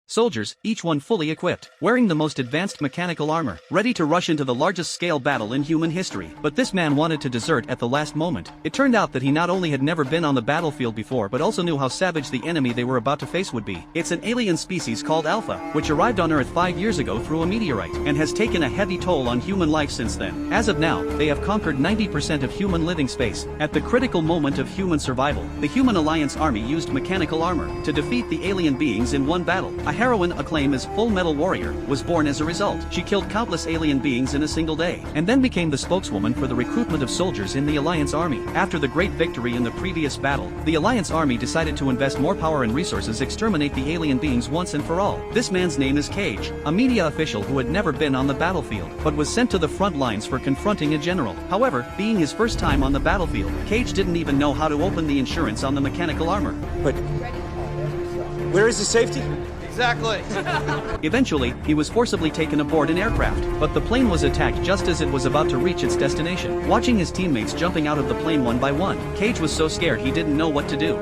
Soldiers, each one fully equipped, wearing the most advanced mechanical armor, ready to rush into the largest scale battle in human history. But this man wanted to desert at the last moment. It turned out that he not only had never been on the battlefield before but also knew how savage the enemy they were about to face would be. It's an alien species called Alpha, which arrived on Earth 5 years ago through a meteorite, and has taken a heavy toll on human life since then. As of now, they have conquered 90% of human living space. At the critical moment of human survival, the Human Alliance army used mechanical armor to defeat the alien beings in one battle. A heroine acclaimed as Full Metal Warrior was born as a result. She killed countless alien beings in a single day, and then became the spokeswoman for the recruitment of soldiers in the Alliance army. After the great victory in the previous battle, the Alliance army decided to invest more power and resources exterminate the alien beings once and for all. This man's name is Cage, a media official who had never been on the battlefield, but was sent to the front lines for confronting a general. However, being his first time on the battlefield, Cage didn't even know how to open the insurance on the mechanical armor. But where is the safety? Exactly. Eventually, he was forcibly taken aboard an aircraft, but the plane was attacked just as it was about to reach its destination. Watching his teammates jumping out of the plane one by one, Cage was so scared he didn't know what to do.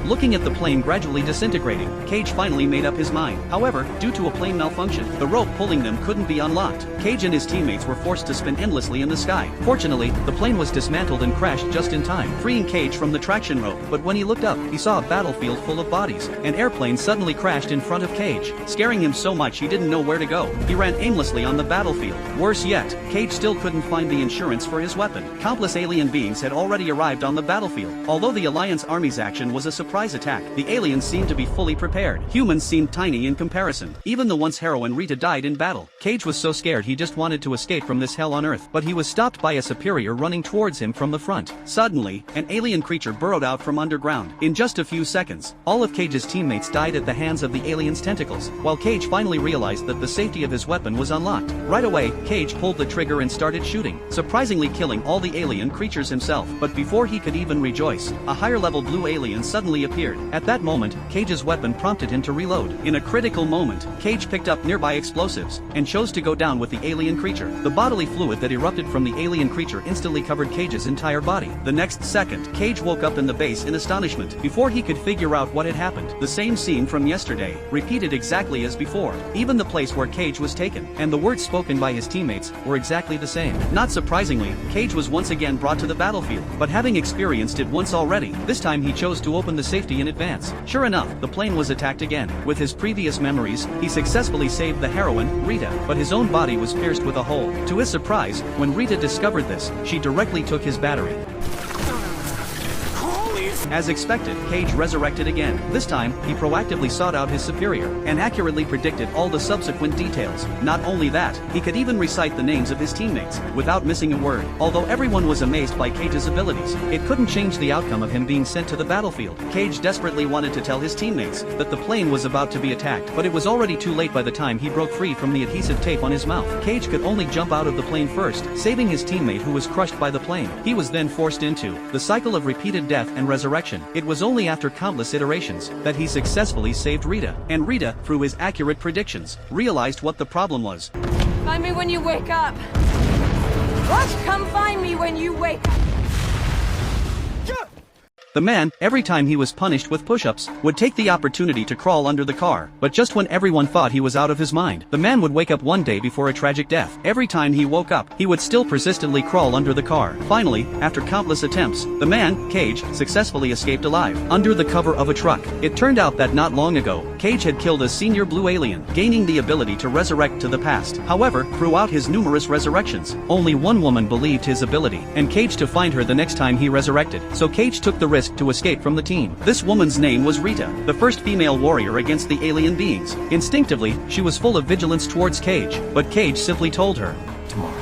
Looking at the plane gradually disintegrating, Cage finally made up his mind. However, due to a plane malfunction, the rope pulling them couldn't be unlocked. Cage and his teammates were forced to spin endlessly in the sky. Fortunately, the plane was dismantled and crashed just in time, freeing Cage from the traction rope. But when he looked up, he saw a battlefield full of bodies. An airplane suddenly crashed in front of Cage, scaring him so much he didn't know where to go. He ran aimlessly on the battlefield. Worse yet, Cage still couldn't find the insurance for his weapon. Countless alien beings had already arrived on the battlefield. Although the Alliance Army's action was a surprise attack, the aliens seemed to be fully prepared. Humans seemed tiny in comparison. Even the once heroine Rita died in battle. Cage was so scared he just wanted to escape from this hell on Earth, but he was stopped by a superior running towards him from the front. Suddenly, an alien creature burrowed out from underground. In just a few seconds, all of Cage's teammates died at the hands of the alien's tentacles, while Cage finally realized that the safety of his weapon was unlocked. Right away, Cage pulled the trigger and started shooting, surprisingly killing all the alien creatures himself. But before he could even rejoice, a higher-level blue alien suddenly appeared. At that moment, Cage's weapon prompted him to reload. In a critical moment, Cage picked up nearby explosives and chose to go down with the alien creature. The bodily fluid that erupted from the alien creature instantly covered Cage's entire body. The next second, Cage woke up in the base in astonishment. Before he could figure out what had happened, the same scene from yesterday repeated exactly as before. Even the place where Cage was taken, and the words spoken by his teammates, were exactly the same. Not surprisingly, Cage was once again brought to the battlefield, but having experienced it once already, this time he chose to open the safety in advance. Sure enough, the plane was attacked again. With his previous memories, he successfully saved the heroine, Rita, but his own body was pierced with a hole. To his surprise, when Rita discovered this, she directly took his battery. As expected, Cage resurrected again. This time, he proactively sought out his superior, and accurately predicted all the subsequent details. Not only that, he could even recite the names of his teammates, without missing a word. Although everyone was amazed by Cage's abilities, it couldn't change the outcome of him being sent to the battlefield. Cage desperately wanted to tell his teammates that the plane was about to be attacked, but it was already too late by the time he broke free from the adhesive tape on his mouth. Cage could only jump out of the plane first, saving his teammate who was crushed by the plane. He was then forced into the cycle of repeated death and resurrection. It was only after countless iterations that he successfully saved Rita, and Rita, through his accurate predictions, realized what the problem was. Find me when you wake up. What? Come find me when you wake up. The man, every time he was punished with push-ups, would take the opportunity to crawl under the car. But just when everyone thought he was out of his mind, the man would wake up one day before a tragic death. Every time he woke up, he would still persistently crawl under the car. Finally, after countless attempts, the man, Cage, successfully escaped alive, under the cover of a truck. It turned out that not long ago, Cage had killed a senior blue alien, gaining the ability to resurrect to the past. However, throughout his numerous resurrections, only one woman believed his ability, and Cage to find her the next time he resurrected. So Cage took the risk to escape from the team. This woman's name was Rita, the first female warrior against the alien beings. Instinctively, she was full of vigilance towards Cage, but Cage simply told her, Tomorrow.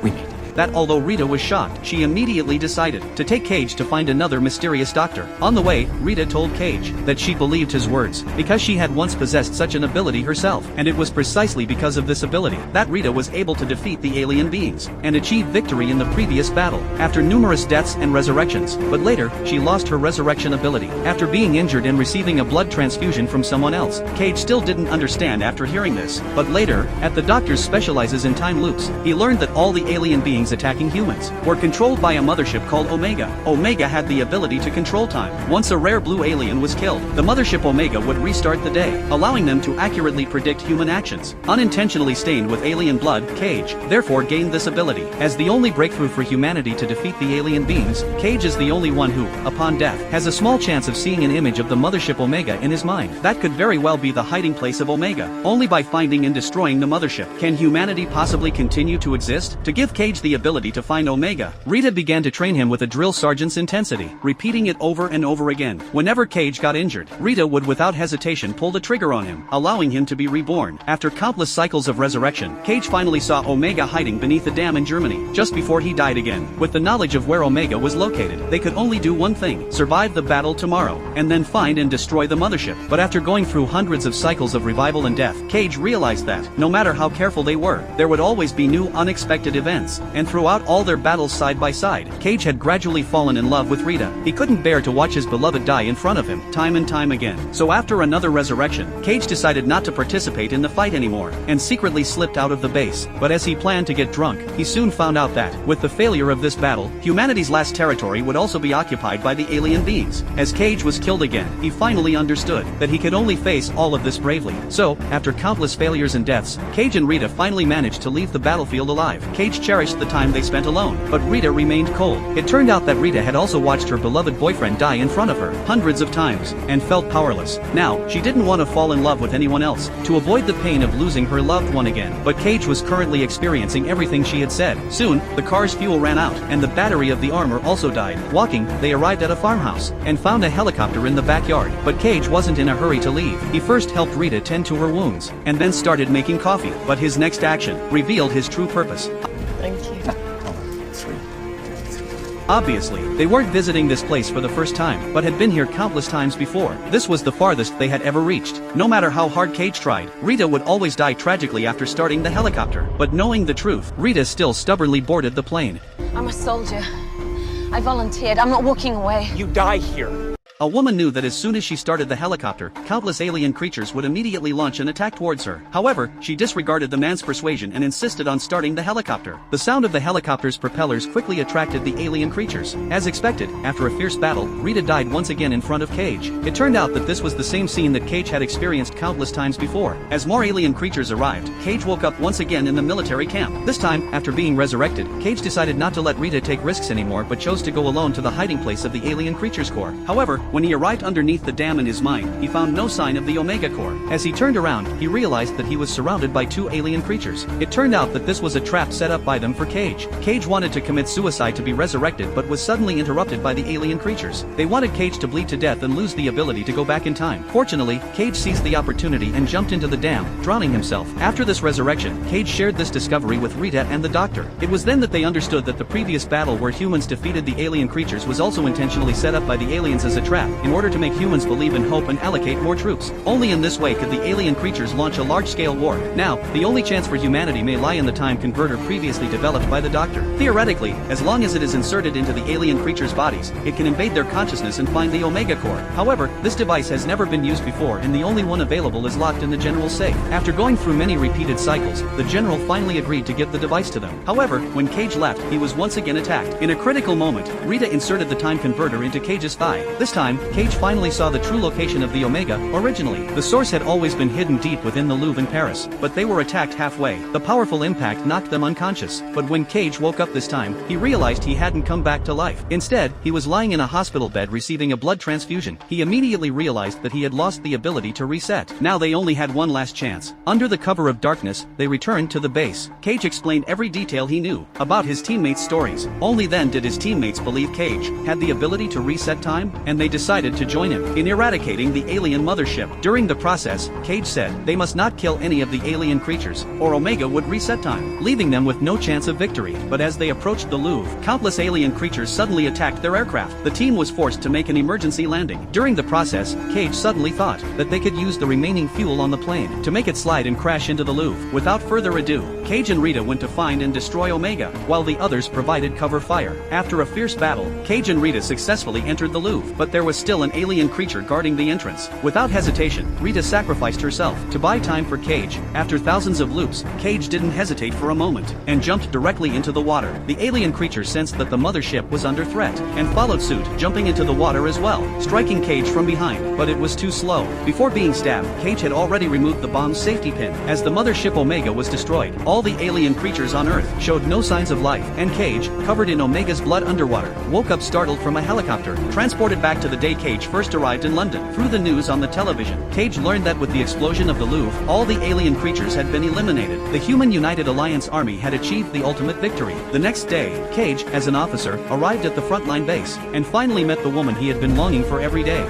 We meet. that although Rita was shocked, she immediately decided to take Cage to find another mysterious doctor. On the way, Rita told Cage that she believed his words, because she had once possessed such an ability herself, and it was precisely because of this ability that Rita was able to defeat the alien beings, and achieve victory in the previous battle, after numerous deaths and resurrections. But later, she lost her resurrection ability, after being injured and receiving a blood transfusion from someone else. Cage still didn't understand after hearing this, but later, at the doctor specializes in time loops, he learned that all the alien beings beings attacking humans were controlled by a mothership called Omega. Omega had the ability to control time. Once a rare blue alien was killed, the mothership Omega would restart the day, allowing them to accurately predict human actions. Unintentionally stained with alien blood, Cage therefore gained this ability. As the only breakthrough for humanity to defeat the alien beings, Cage is the only one who, upon death, has a small chance of seeing an image of the mothership Omega in his mind. That could very well be the hiding place of Omega. Only by finding and destroying the mothership can humanity possibly continue to exist. To give Cage the ability to find Omega, Rita began to train him with a drill sergeant's intensity, repeating it over and over again. Whenever Cage got injured, Rita would without hesitation pull the trigger on him, allowing him to be reborn. After countless cycles of resurrection, Cage finally saw Omega hiding beneath a dam in Germany, just before he died again. With the knowledge of where Omega was located, they could only do one thing: survive the battle tomorrow, and then find and destroy the mothership. But after going through hundreds of cycles of revival and death, Cage realized that, no matter how careful they were, there would always be new unexpected events. And throughout all their battles side by side, Cage had gradually fallen in love with Rita. He couldn't bear to watch his beloved die in front of him, time and time again. So after another resurrection, Cage decided not to participate in the fight anymore, and secretly slipped out of the base. But as he planned to get drunk, he soon found out that, with the failure of this battle, humanity's last territory would also be occupied by the alien beings. As Cage was killed again, he finally understood that he could only face all of this bravely. So, after countless failures and deaths, Cage and Rita finally managed to leave the battlefield alive. Cage cherished the time they spent alone, but Rita remained cold. It turned out that Rita had also watched her beloved boyfriend die in front of her hundreds of times, and felt powerless. Now, she didn't want to fall in love with anyone else, to avoid the pain of losing her loved one again. But Cage was currently experiencing everything she had said. Soon, the car's fuel ran out, and the battery of the armor also died. Walking, they arrived at a farmhouse, and found a helicopter in the backyard. But Cage wasn't in a hurry to leave. He first helped Rita tend to her wounds, and then started making coffee. But his next action revealed his true purpose. Thank you. Obviously, they weren't visiting this place for the first time, but had been here countless times before. This was the farthest they had ever reached. No matter how hard Cage tried, Rita would always die tragically after starting the helicopter. But knowing the truth, Rita still stubbornly boarded the plane. I'm a soldier. I volunteered. I'm not walking away. You die here. A woman knew that as soon as she started the helicopter, countless alien creatures would immediately launch an attack towards her. However, she disregarded the man's persuasion and insisted on starting the helicopter. The sound of the helicopter's propellers quickly attracted the alien creatures. As expected, after a fierce battle, Rita died once again in front of Cage. It turned out that this was the same scene that Cage had experienced countless times before. As more alien creatures arrived, Cage woke up once again in the military camp. This time, after being resurrected, Cage decided not to let Rita take risks anymore but chose to go alone to the hiding place of the alien creatures core. However, when he arrived underneath the dam in his mind, he found no sign of the Omega core. As he turned around, he realized that he was surrounded by two alien creatures. It turned out that this was a trap set up by them for Cage. Cage wanted to commit suicide to be resurrected but was suddenly interrupted by the alien creatures. They wanted Cage to bleed to death and lose the ability to go back in time. Fortunately, Cage seized the opportunity and jumped into the dam, drowning himself. After this resurrection, Cage shared this discovery with Rita and the doctor. It was then that they understood that the previous battle where humans defeated the alien creatures was also intentionally set up by the aliens as a trap, in order to make humans believe in hope and allocate more troops. Only in this way could the alien creatures launch a large-scale war. Now, the only chance for humanity may lie in the time converter previously developed by the doctor. Theoretically, as long as it is inserted into the alien creatures' bodies, it can invade their consciousness and find the Omega core. However, this device has never been used before and the only one available is locked in the general's safe. After going through many repeated cycles, the general finally agreed to give the device to them. However, when Cage left, he was once again attacked. In a critical moment, Rita inserted the time converter into Cage's thigh. This time, Cage finally saw the true location of the Omega. Originally, the source had always been hidden deep within the Louvre in Paris, but they were attacked halfway. The powerful impact knocked them unconscious, but when Cage woke up this time, he realized he hadn't come back to life. Instead, he was lying in a hospital bed receiving a blood transfusion. He immediately realized that he had lost the ability to reset. Now they only had one last chance. Under the cover of darkness, they returned to the base. Cage explained every detail he knew about his teammates' stories. Only then did his teammates believe Cage had the ability to reset time, and they decided to join him in eradicating the alien mothership. During the process, Cage said they must not kill any of the alien creatures, or Omega would reset time, leaving them with no chance of victory. But as they approached the Louvre, countless alien creatures suddenly attacked their aircraft. The team was forced to make an emergency landing. During the process, Cage suddenly thought that they could use the remaining fuel on the plane to make it slide and crash into the Louvre. Without further ado, Cage and Rita went to find and destroy Omega, while the others provided cover fire. After a fierce battle, Cage and Rita successfully entered the Louvre, but there there was still an alien creature guarding the entrance. Without hesitation, Rita sacrificed herself to buy time for Cage. After thousands of loops, Cage didn't hesitate for a moment and jumped directly into the water. The alien creature sensed that the mothership was under threat and followed suit, jumping into the water as well, striking Cage from behind, but it was too slow. Before being stabbed, Cage had already removed the bomb's safety pin. As the mothership Omega was destroyed, all the alien creatures on Earth showed no signs of life, and Cage, covered in Omega's blood underwater, woke up startled from a helicopter, transported back to the day Cage first arrived in London. Through the news on the television, Cage learned that with the explosion of the Louvre, all the alien creatures had been eliminated. The Human United Alliance army had achieved the ultimate victory. The next day, Cage, as an officer, arrived at the frontline base, and finally met the woman he had been longing for every day.